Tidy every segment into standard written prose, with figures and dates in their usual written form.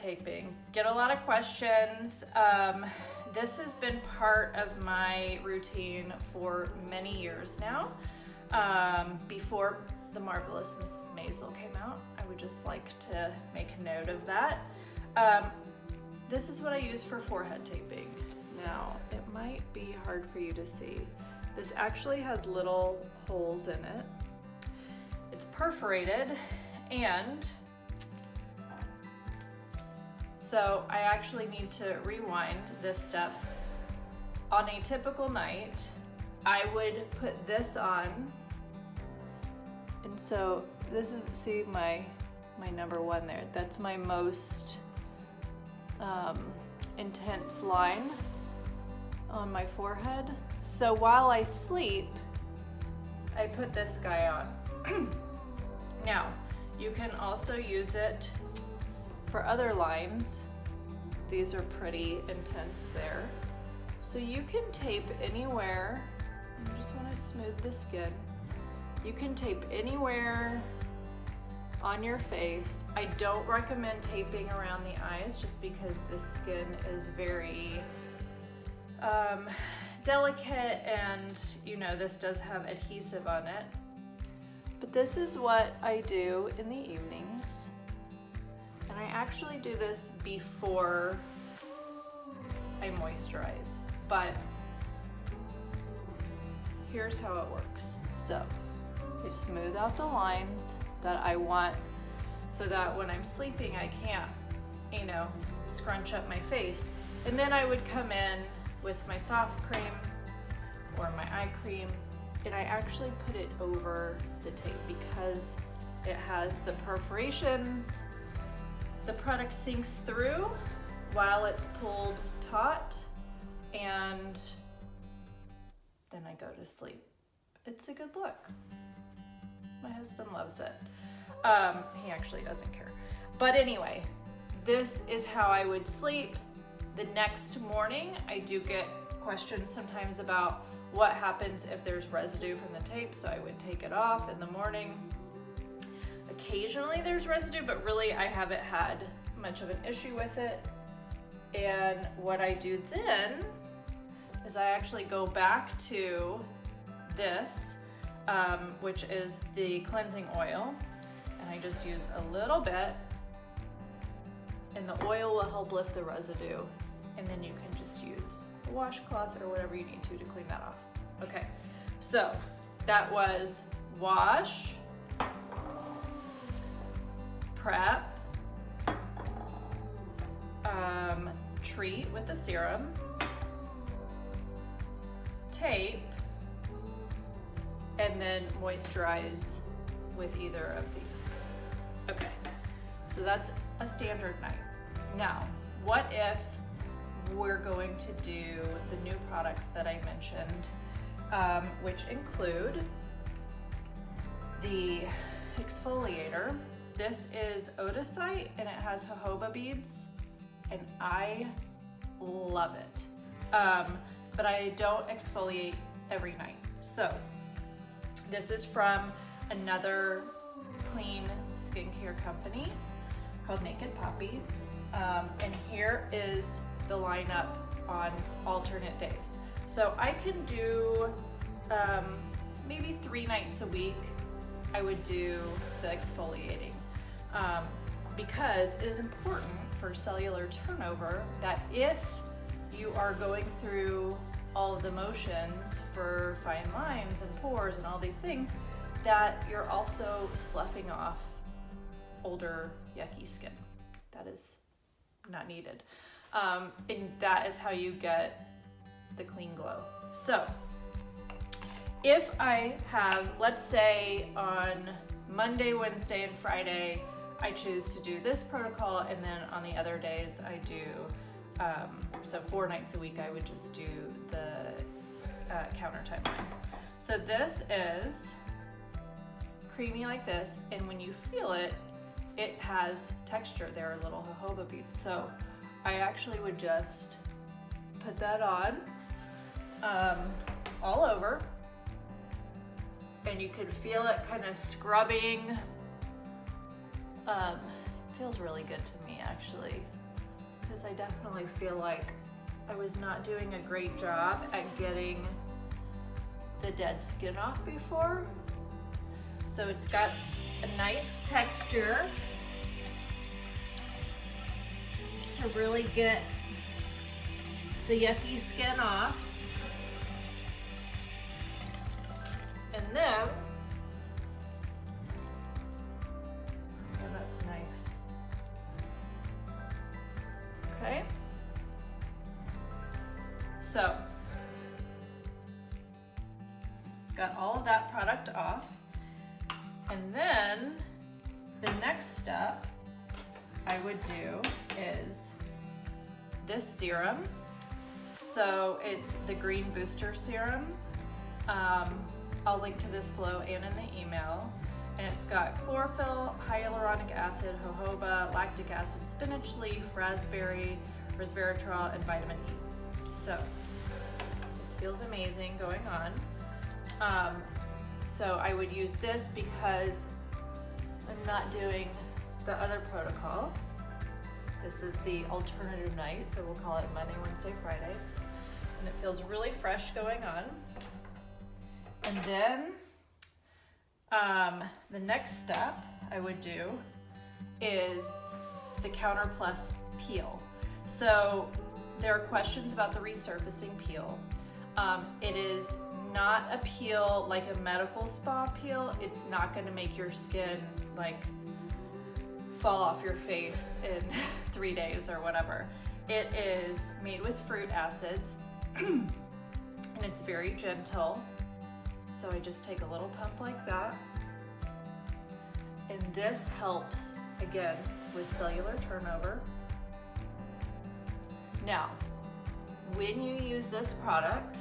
taping. Get a lot of questions. This has been part of my routine for many years now. Before The Marvelous Mrs. Maisel came out, I would just like to make a note of that. This is what I use for forehead taping. Now, it might be hard for you to see. This actually has little holes in it. It's perforated, and so I actually need to rewind this step. On a typical night, I would put this on, and so this is, see my number one there, that's my most intense line on my forehead. So while I sleep, I put this guy on. Now, you can also use it for other lines. These are pretty intense there. So you can tape anywhere. You just want to smooth the skin. You can tape anywhere on your face. I don't recommend taping around the eyes just because the skin is very delicate, and you know, this does have adhesive on it. But this is what I do in the evenings. And I actually do this before I moisturize, but here's how it works. So I smooth out the lines that I want so that when I'm sleeping, I can't, you know, scrunch up my face. And then I would come in with my soft cream or my eye cream, and I actually put it over the tape because it has the perforations. The product sinks through while it's pulled taut, and then I go to sleep. It's a good look. My husband loves it. He actually doesn't care. But anyway, this is how I would sleep. The next morning, I do get questions sometimes about what happens if there's residue from the tape, so I would take it off in the morning. Occasionally there's residue, but really I haven't had much of an issue with it. And what I do then is I actually go back to this, which is the cleansing oil, and I just use a little bit, and the oil will help lift the residue, and then you can just use a washcloth or whatever you need to clean that off. Okay, so that was wash, prep, treat with the serum, tape, and then moisturize with either of these. Okay, so that's a standard night. Now, what if we're going to do the new products that I mentioned, which include the exfoliator. This is odesite, and it has jojoba beads, and I love it. But I don't exfoliate every night. So this is from another clean skincare company called Naked Poppy. And here is the lineup on alternate days. So I can do maybe 3 nights a week. I would do the exfoliating because it is important for cellular turnover that if you are going through all of the motions for fine lines and pores and all these things, that you're also sloughing off older yucky skin. That is not needed. And that is how you get the clean glow. So if I have, let's say on Monday, Wednesday, and Friday, I choose to do this protocol, and then on the other days I do, so 4 nights a week I would just do the counter-type line. So this is creamy like this, and when you feel it, it has texture. There are little jojoba beads. So I actually would just put that on all over, and you can feel it kind of scrubbing. It feels really good to me, actually. because I definitely feel like I was not doing a great job at getting the dead skin off before. So it's got a nice texture to really get the yucky skin off. And then, oh, that's nice. Okay. So, got all of that product off. And then the next step I would do is this serum. So it's the Green Booster Serum. I'll link to this below and in the email. And it's got chlorophyll, hyaluronic acid, jojoba, lactic acid, spinach leaf, raspberry, resveratrol, and vitamin E. So this feels amazing going on. So I would use this because I'm not doing the other protocol. This is the alternative night, so we'll call it Monday, Wednesday, Friday. And it feels really fresh going on. And then the next step I would do is the Counter Plus peel. So there are questions about the resurfacing peel. It is not a peel like a medical spa peel. It's not going to make your skin like fall off your face in 3 days or whatever. It is made with fruit acids and it's very gentle. So I just take a little pump like that. And this helps, again, with cellular turnover. Now, when you use this product,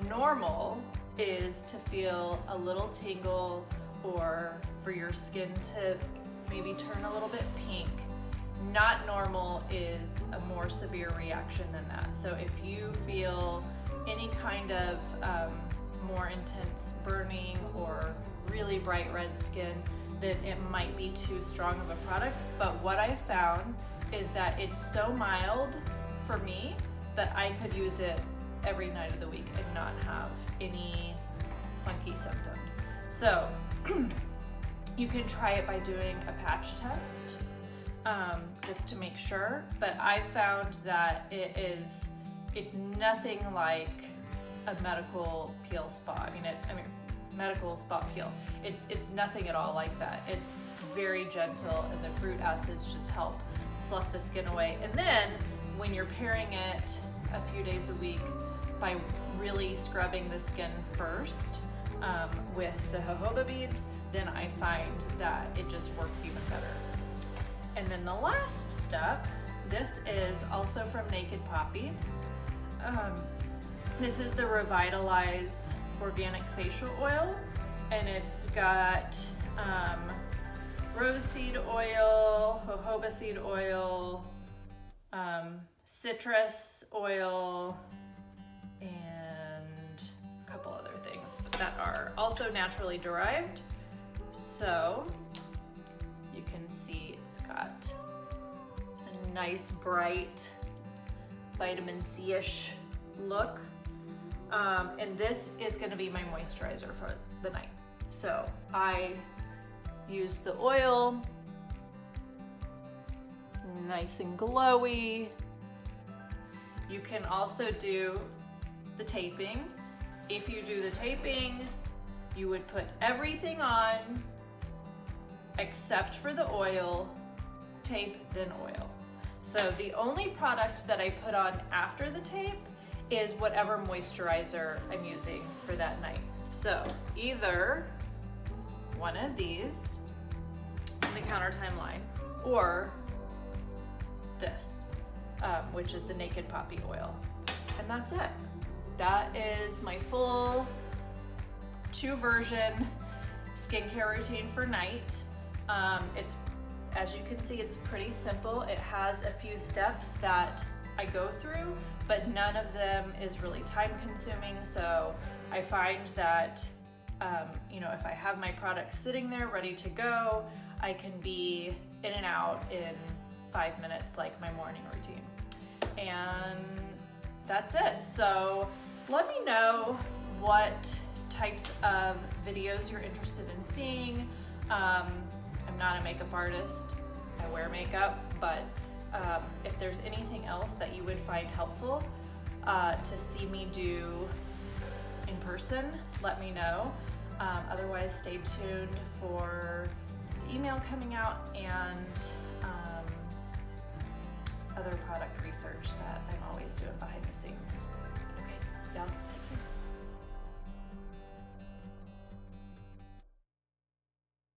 normal is to feel a little tingle or for your skin to maybe turn a little bit pink. Not normal is a more severe reaction than that. So if you feel any kind of more intense burning or really bright red skin, then it might be too strong of a product. But what I found is that it's so mild for me that I could use it every night of the week and not have any funky symptoms. So you can try it by doing a patch test just to make sure, but I found that it's nothing like a medical peel spa. I mean, medical spa peel. It's nothing at all like that. It's very gentle, and the fruit acids just help slough the skin away. And then when you're pairing it a few days a week by really scrubbing the skin first with the jojoba beads, then I find that it just works even better. And then the last step, this is also from Naked Poppy. This is the Revitalize Organic Facial Oil, and it's got rose seed oil, jojoba seed oil, citrus oil, and a couple other things that are also naturally derived. So you can see it's got a nice bright vitamin C-ish look. And this is going to be my moisturizer for the night. So I use the oil, nice and glowy. You can also do the taping. If you do the taping, you would put everything on except for the oil, tape, then oil. So the only product that I put on after the tape is whatever moisturizer I'm using for that night. So either one of these in the Counter Time line, or this, which is the Naked Poppy oil. And that's it. That is my full 2-version skincare routine for night. It's, as you can see, it's pretty simple. It has a few steps that I go through, but none of them is really time consuming. So I find that, if I have my product sitting there ready to go, I can be in and out in 5 minutes, like my morning routine. And that's it. So let me know what types of videos you're interested in seeing. I'm not a makeup artist, I wear makeup, but if there's anything else that you would find helpful to see me do in person, let me know. Otherwise, stay tuned for the email coming out and other product research that I'm always doing behind the scenes. Okay, y'all.